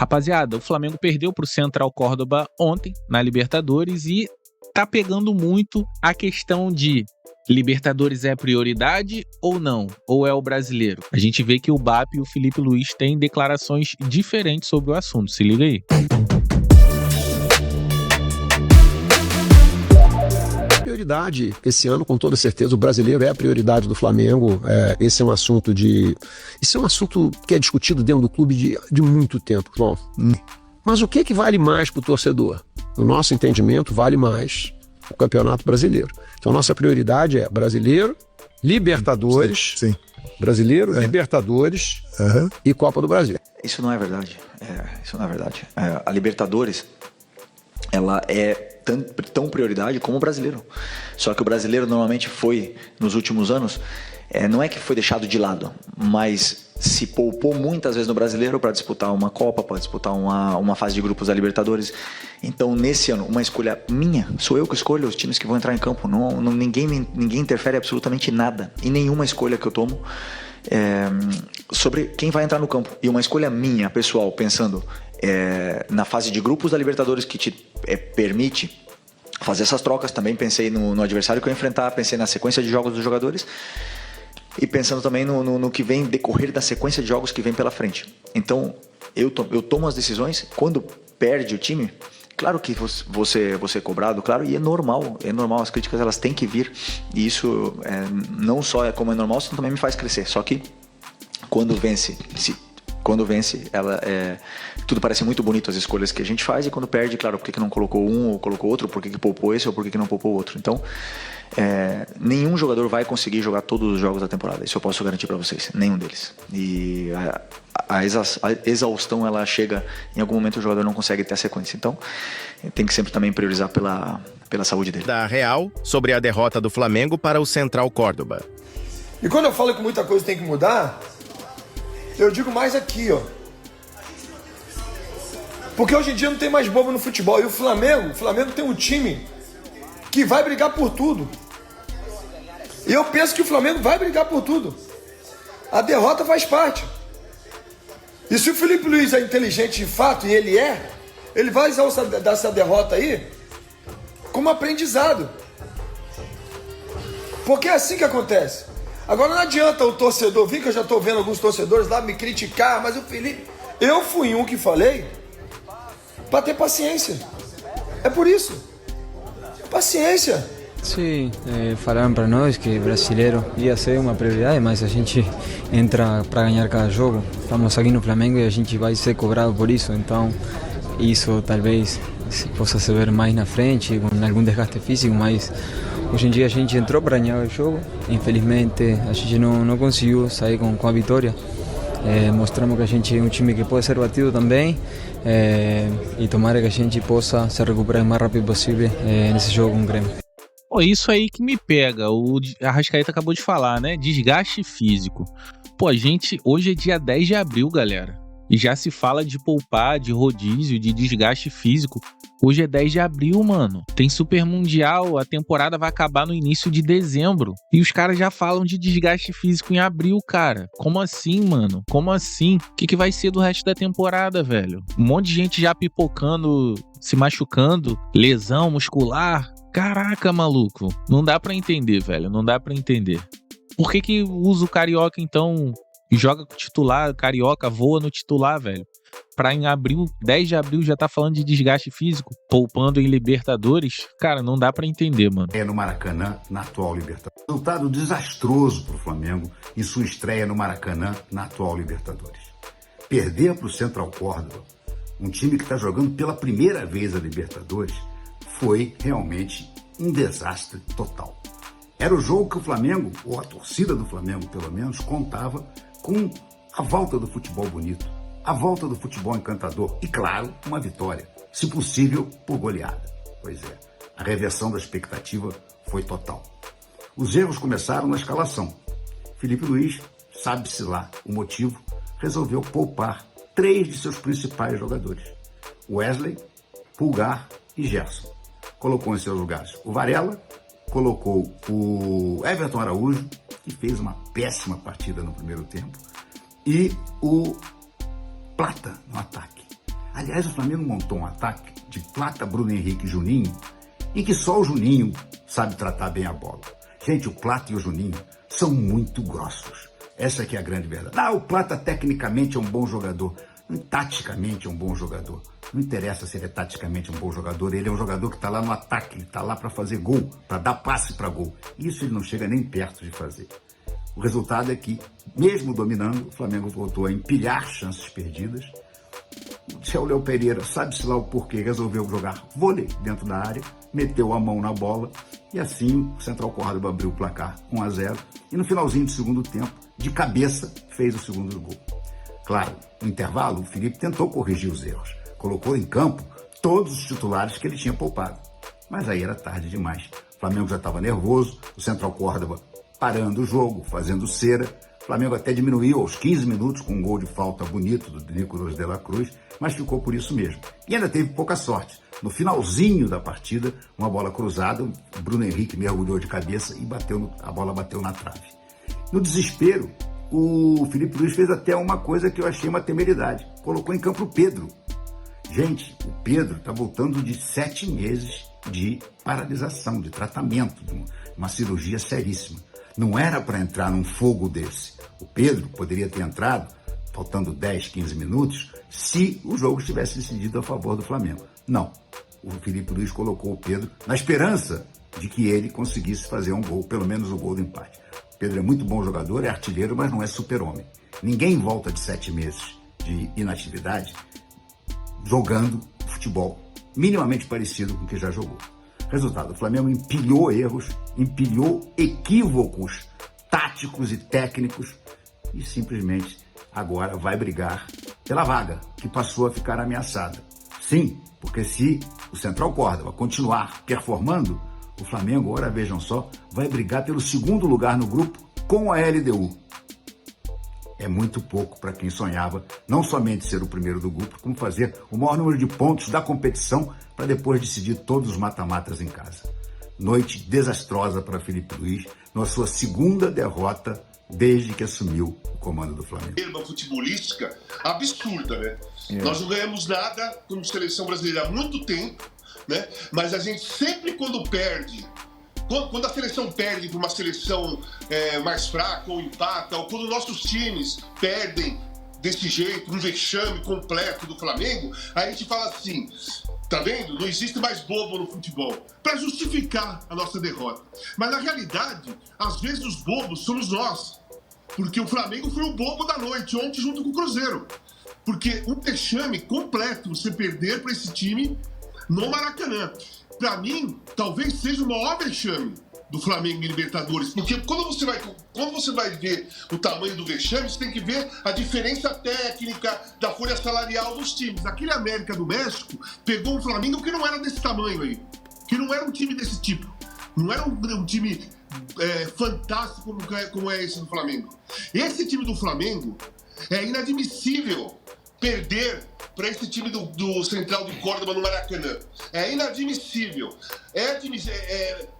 Rapaziada, o Flamengo perdeu pro Central Córdoba ontem, na Libertadores, e tá pegando muito a questão de Libertadores é prioridade ou não? Ou é o brasileiro? A gente vê que o BAP e o Felipe Luiz têm declarações diferentes sobre o assunto. Se liga aí. Prioridade esse ano, com toda certeza, o brasileiro é a prioridade do Flamengo. Esse é um assunto que é discutido dentro do clube de muito tempo, João. Mas o que vale mais para o torcedor? No nosso entendimento, vale mais o Campeonato Brasileiro. Então, nossa prioridade é brasileiro, Libertadores, sim. Brasileiro, Libertadores e Copa do Brasil. Isso não é verdade. Isso não é verdade. A Libertadores, ela é tão prioridade como o brasileiro. Só que o brasileiro normalmente foi, nos últimos anos, não é que foi deixado de lado, mas se poupou muitas vezes no brasileiro para disputar uma Copa, para disputar uma fase de grupos da Libertadores. Então, nesse ano, uma escolha minha, sou eu que escolho os times que vão entrar em campo. Ninguém interfere absolutamente nada em nenhuma escolha que eu tomo sobre quem vai entrar no campo. E uma escolha minha, pessoal, pensando na fase de grupos da Libertadores, que te permite fazer essas trocas. Também pensei no adversário que eu ia enfrentar, pensei na sequência de jogos dos jogadores e pensando também no que vem decorrer da sequência de jogos que vem pela frente. Então, eu tomo as decisões. Quando perde o time, claro que você é cobrado, claro, e é normal, as críticas elas têm que vir, e isso não só como é normal, isso também me faz crescer. Só que quando vence, tudo parece muito bonito, as escolhas que a gente faz, e quando perde, claro, por que não colocou um ou colocou outro, por que poupou esse ou por que não poupou outro. Então, nenhum jogador vai conseguir jogar todos os jogos da temporada, isso eu posso garantir para vocês, nenhum deles. E a exaustão, ela chega, em algum momento o jogador não consegue ter a sequência, então tem que sempre também priorizar pela saúde dele. Da Real, sobre a derrota do Flamengo para o Central Córdoba. E quando eu falo que muita coisa tem que mudar, eu digo mais aqui, ó. Porque hoje em dia não tem mais bobo no futebol. E o Flamengo tem um time que vai brigar por tudo. E eu penso que o Flamengo vai brigar por tudo. A derrota faz parte. E se o Felipe Luiz é inteligente de fato, e ele vai usar essa derrota aí como aprendizado. Porque é assim que acontece. Agora não adianta o torcedor vir, que eu já estou vendo alguns torcedores lá me criticar, mas o Felipe... Eu fui um que falei para ter paciência. É por isso. Paciência. Sim, falaram para nós que brasileiro ia ser uma prioridade, mas a gente entra para ganhar cada jogo. Estamos aqui no Flamengo e a gente vai ser cobrado por isso, então isso talvez possa se ver mais na frente, com algum desgaste físico, mas hoje em dia a gente entrou para ganhar o jogo. Infelizmente a gente não conseguiu sair com a vitória. Mostramos que a gente é um time que pode ser batido também, e tomara que a gente possa se recuperar o mais rápido possível nesse jogo com o Grêmio. Pô, isso aí que me pega, o Arrascaeta acabou de falar, né? Desgaste físico. Pô, hoje é dia 10 de abril, galera. E já se fala de poupar, de rodízio, de desgaste físico. Hoje é 10 de abril, mano. Tem Super Mundial, a temporada vai acabar no início de dezembro. E os caras já falam de desgaste físico em abril, cara. Como assim, mano? Como assim? O que vai ser do resto da temporada, velho? Um monte de gente já pipocando, se machucando, lesão muscular. Caraca, maluco. Não dá pra entender, velho. Não dá pra entender. Por que usa o Carioca, então, e joga com o titular? Carioca voa no titular, velho. Pra em abril, 10 de abril, já tá falando de desgaste físico, poupando em Libertadores. Cara, não dá pra entender, mano. No Maracanã, na atual Libertadores. Resultado desastroso pro Flamengo em sua estreia no Maracanã, na atual Libertadores. Perder pro Central Córdoba, um time que tá jogando pela primeira vez a Libertadores, foi realmente um desastre total. Era o jogo que o Flamengo, ou a torcida do Flamengo pelo menos, contava com a volta do futebol bonito, a volta do futebol encantador e, claro, uma vitória, se possível, por goleada. Pois é, a reversão da expectativa foi total. Os erros começaram na escalação. Felipe Luiz, sabe-se lá o motivo, resolveu poupar 3 de seus principais jogadores, Wesley, Pulgar e Gerson. Colocou em seus lugares o Varela, colocou o Everton Araújo, que fez uma péssima partida no primeiro tempo, e o Plata no ataque. Aliás, o Flamengo montou um ataque de Plata, Bruno Henrique e Juninho, em que só o Juninho sabe tratar bem a bola. Gente, o Plata e o Juninho são muito grossos. Essa aqui é a grande verdade. O Plata tecnicamente é um bom jogador, taticamente é um bom jogador. Não interessa se ele é taticamente um bom jogador, ele é um jogador que está lá no ataque, ele está lá para fazer gol, para dar passe para gol. Isso ele não chega nem perto de fazer. O resultado é que, mesmo dominando, o Flamengo voltou a empilhar chances perdidas. O seu Léo Pereira, sabe-se lá o porquê, resolveu jogar vôlei dentro da área, meteu a mão na bola e assim o Central Córdoba abriu o placar 1-0 e no finalzinho do segundo tempo, de cabeça, fez o segundo gol. Claro, no intervalo, o Felipe tentou corrigir os erros, colocou em campo todos os titulares que ele tinha poupado. Mas aí era tarde demais. O Flamengo já estava nervoso, o Central Córdoba parando o jogo, fazendo cera. O Flamengo até diminuiu aos 15 minutos com um gol de falta bonito do Nicolás de la Cruz, mas ficou por isso mesmo. E ainda teve pouca sorte. No finalzinho da partida, uma bola cruzada, o Bruno Henrique mergulhou de cabeça e a bola bateu na trave. No desespero, o Felipe Luiz fez até uma coisa que eu achei uma temeridade. Colocou em campo o Pedro. Gente, o Pedro está voltando de 7 meses de paralisação, de tratamento, de uma cirurgia seríssima. Não era para entrar num fogo desse. O Pedro poderia ter entrado, faltando 10, 15 minutos, se o jogo estivesse decidido a favor do Flamengo. Não. O Felipe Luiz colocou o Pedro na esperança de que ele conseguisse fazer um gol, pelo menos o gol do empate. O Pedro é muito bom jogador, é artilheiro, mas não é super-homem. Ninguém volta de 7 meses de inatividade jogando futebol minimamente parecido com o que já jogou. Resultado, o Flamengo empilhou erros, empilhou equívocos táticos e técnicos e simplesmente agora vai brigar pela vaga, que passou a ficar ameaçada. Sim, porque se o Central Córdoba continuar performando, o Flamengo, ora vejam só, vai brigar pelo segundo lugar no grupo com a LDU. É muito pouco para quem sonhava não somente ser o primeiro do grupo, como fazer o maior número de pontos da competição para depois decidir todos os mata-matas em casa. Noite desastrosa para Felipe Luiz, na sua segunda derrota desde que assumiu o comando do Flamengo. Uma futebolística absurda, né? Nós não ganhamos nada como seleção brasileira há muito tempo, né? Mas a gente sempre quando perde, quando a seleção perde para uma seleção mais fraca ou empata, ou quando nossos times perdem desse jeito, um vexame completo do Flamengo, a gente fala assim, tá vendo? Não existe mais bobo no futebol, para justificar a nossa derrota. Mas na realidade, às vezes os bobos somos nós, porque o Flamengo foi o bobo da noite ontem junto com o Cruzeiro. Porque um vexame completo você perder para esse time no Maracanã. Para mim, talvez seja o maior vexame do Flamengo em Libertadores, porque quando você vai ver o tamanho do vexame, você tem que ver a diferença técnica da folha salarial dos times. Aquele América do México pegou um Flamengo que não era desse tamanho aí, que não era um time desse tipo, não era um time fantástico como é esse do Flamengo. Esse time do Flamengo é inadmissível perder para esse time do Central de Córdoba no Maracanã. É inadmissível.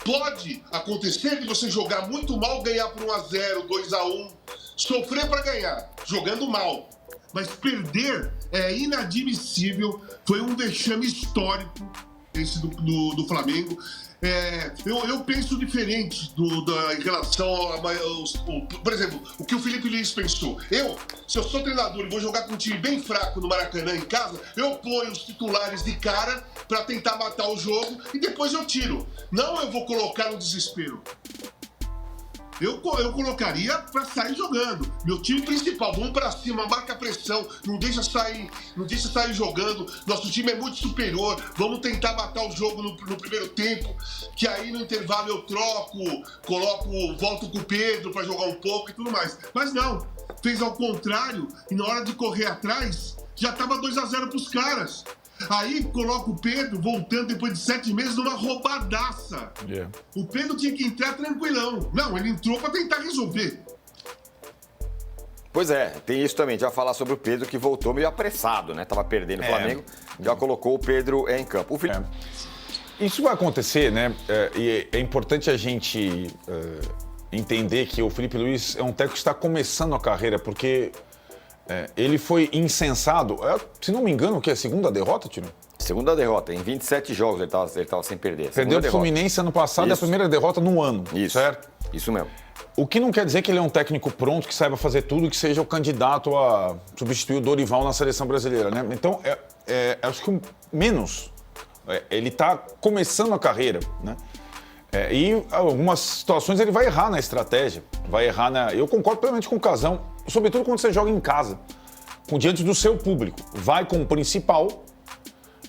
Pode acontecer de você jogar muito mal, ganhar por 1-0, 2-1, sofrer para ganhar, jogando mal. Mas perder é inadmissível. Foi um vexame histórico esse do Flamengo. Eu penso diferente em relação por exemplo, o que o Felipe Luiz pensou. Se eu sou treinador e vou jogar com um time bem fraco no Maracanã em casa, eu ponho os titulares de cara para tentar matar o jogo e depois eu tiro. Não eu vou colocar no desespero. Eu colocaria para sair jogando. Meu time principal, vamos para cima, marca a pressão, não deixa sair jogando. Nosso time é muito superior, vamos tentar matar o jogo no primeiro tempo, que aí no intervalo eu volto com o Pedro para jogar um pouco e tudo mais. Mas não, fez ao contrário e na hora de correr atrás, já estava 2-0 para os caras. Aí coloca o Pedro voltando depois de 7 meses numa roubadaça. O Pedro tinha que entrar tranquilão. Não, ele entrou para tentar resolver. Pois é, tem isso também. Já falar sobre o Pedro que voltou meio apressado, né? Tava perdendo o Flamengo, já colocou o Pedro em campo. Isso vai acontecer, né? E é importante a gente entender que o Felipe Luiz é um técnico que está começando a carreira, porque ele foi incensado. Se não me engano, o que é a segunda derrota, Tino? Segunda derrota, em 27 jogos ele tava sem perder. Perdeu o Fluminense ano passado, é a primeira derrota no ano. Isso, certo? Isso mesmo. O que não quer dizer que ele é um técnico pronto, que saiba fazer tudo, que seja o candidato a substituir o Dorival na seleção brasileira, né? Então, acho que menos. Ele está começando a carreira, né? E algumas situações ele vai errar na estratégia, vai errar Eu concordo plenamente com o Casão, sobretudo quando você joga em casa, diante do seu público. Vai com o principal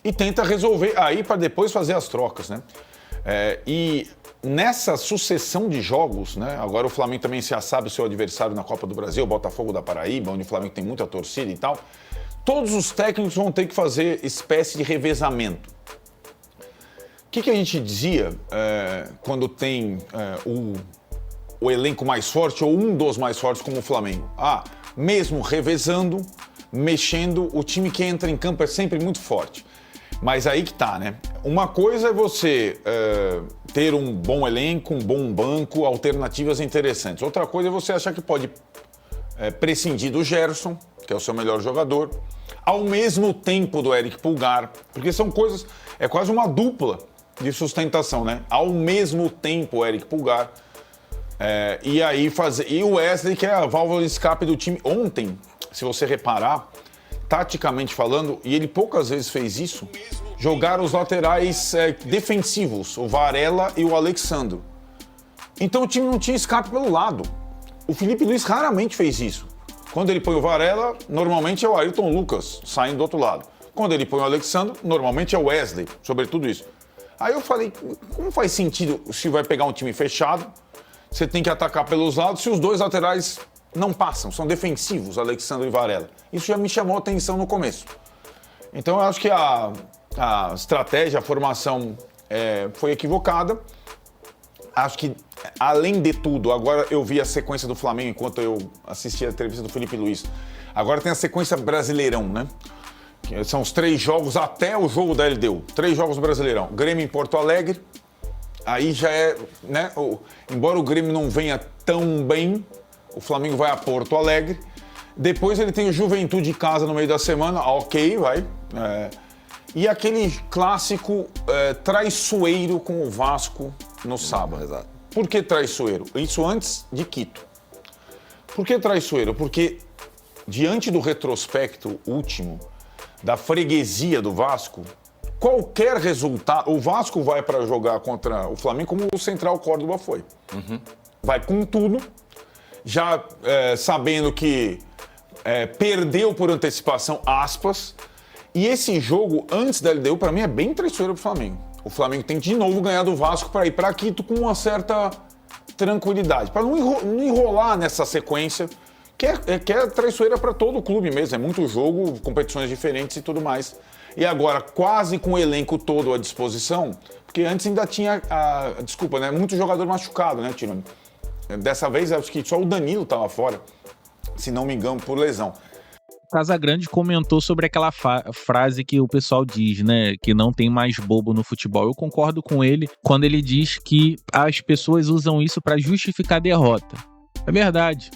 e tenta resolver aí para depois fazer as trocas, né? E nessa sucessão de jogos, né? Agora o Flamengo também já sabe o seu adversário na Copa do Brasil, o Botafogo da Paraíba, onde o Flamengo tem muita torcida e tal. Todos os técnicos vão ter que fazer espécie de revezamento. O que a gente dizia quando tem o elenco mais forte ou um dos mais fortes como o Flamengo? Mesmo revezando, mexendo, o time que entra em campo é sempre muito forte. Mas aí que tá, né? Uma coisa é você ter um bom elenco, um bom banco, alternativas interessantes. Outra coisa é você achar que pode prescindir do Gerson, que é o seu melhor jogador, ao mesmo tempo do Eric Pulgar, porque são coisas, é quase uma dupla de sustentação, né? Ao mesmo tempo o Eric Pulgar, e aí e o Wesley, que é a válvula de escape do time. Ontem, se você reparar, taticamente falando, e ele poucas vezes fez isso, jogaram os laterais defensivos, o Varela e o Alexandro. Então o time não tinha escape pelo lado. O Felipe Luiz raramente fez isso. Quando ele põe o Varela, normalmente é o Ayrton Lucas saindo do outro lado. Quando ele põe o Alexandro, normalmente é o Wesley, sobretudo isso. Aí eu falei, como faz sentido se vai pegar um time fechado, você tem que atacar pelos lados, se os dois laterais não passam, são defensivos, Alexandre e Varela. Isso já me chamou a atenção no começo. Então eu acho que a estratégia, a formação foi equivocada. Acho que, além de tudo, agora eu vi a sequência do Flamengo enquanto eu assistia a entrevista do Felipe Luiz. Agora tem a sequência Brasileirão, né? Que são os 3 jogos até o jogo da LDU. 3 jogos do Brasileirão. Grêmio em Porto Alegre. Aí já né? Embora o Grêmio não venha tão bem, o Flamengo vai a Porto Alegre. Depois ele tem o Juventude em casa no meio da semana. Ok, vai. E aquele clássico traiçoeiro com o Vasco no sábado. Exato. Por que traiçoeiro? Isso antes de Quito. Por que traiçoeiro? Porque diante do retrospecto último da freguesia do Vasco, qualquer resultado... O Vasco vai para jogar contra o Flamengo como o Central Córdoba foi. Uhum. Vai com tudo, já sabendo que perdeu por antecipação, aspas. E esse jogo, antes da LDU, para mim é bem traiçoeiro pro Flamengo. O Flamengo tem que de novo ganhar do Vasco para ir para Quito com uma certa tranquilidade, para não enrolar nessa sequência, que é traiçoeira para todo o clube mesmo. É muito jogo, competições diferentes e tudo mais. E agora, quase com o elenco todo à disposição, porque antes ainda tinha, desculpa, né, muito jogador machucado, né, Tino? Dessa vez, acho que só o Danilo estava fora, se não me engano, por lesão. Casagrande comentou sobre aquela frase que o pessoal diz, né? Que não tem mais bobo no futebol. Eu concordo com ele quando ele diz que as pessoas usam isso para justificar a derrota. É verdade,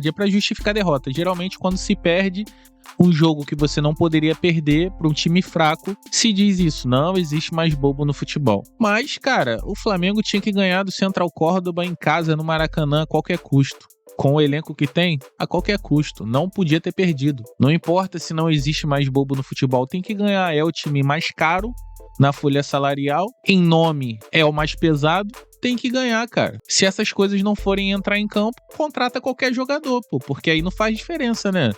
é para justificar a derrota. Geralmente, quando se perde um jogo que você não poderia perder para um time fraco, se diz isso, não existe mais bobo no futebol. Mas, cara, o Flamengo tinha que ganhar do Central Córdoba em casa, no Maracanã, a qualquer custo. Com o elenco que tem, a qualquer custo. Não podia ter perdido. Não importa se não existe mais bobo no futebol, tem que ganhar. É o time mais caro na folha salarial, em nome é o mais pesado, tem que ganhar, cara. Se essas coisas não forem entrar em campo, contrata qualquer jogador, pô, porque aí não faz diferença, né?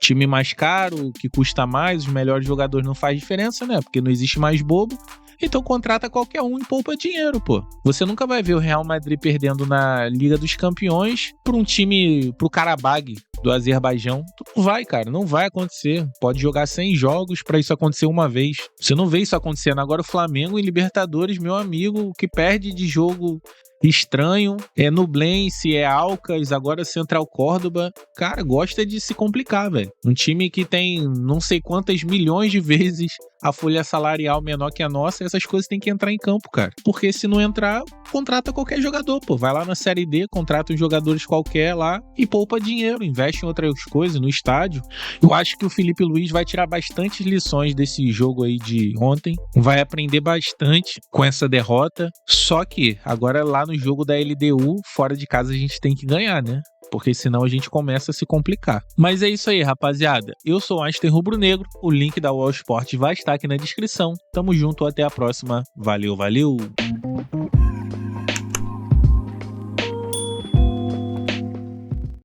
Time mais caro, que custa mais, os melhores jogadores não faz diferença, né? Porque não existe mais bobo. Então contrata qualquer um e poupa dinheiro, pô. Você nunca vai ver o Real Madrid perdendo na Liga dos Campeões por um time, pro Karabag do Azerbaijão. Não vai, cara, não vai acontecer. Pode jogar 100 jogos pra isso acontecer uma vez. Você não vê isso acontecendo. Agora o Flamengo em Libertadores, meu amigo, que perde de jogo estranho, é Nublense, é Alcas, agora Central Córdoba, cara, gosta de se complicar, velho. Um time que tem não sei quantas milhões de vezes a folha salarial menor que a nossa, essas coisas tem que entrar em campo, cara. Porque se não entrar, contrata qualquer jogador, pô. Vai lá na Série D, contrata uns jogadores qualquer lá e poupa dinheiro, investe mexe em outras coisas no estádio. Eu acho que o Felipe Luiz vai tirar bastantes lições desse jogo aí de ontem, vai aprender bastante com essa derrota, só que agora lá no jogo da LDU, fora de casa a gente tem que ganhar, né? Porque senão a gente começa a se complicar. Mas é isso aí, rapaziada. Eu sou o Einstein Rubro Negro, o link da UOL Esporte vai estar aqui na descrição. Tamo junto, até a próxima. Valeu, valeu!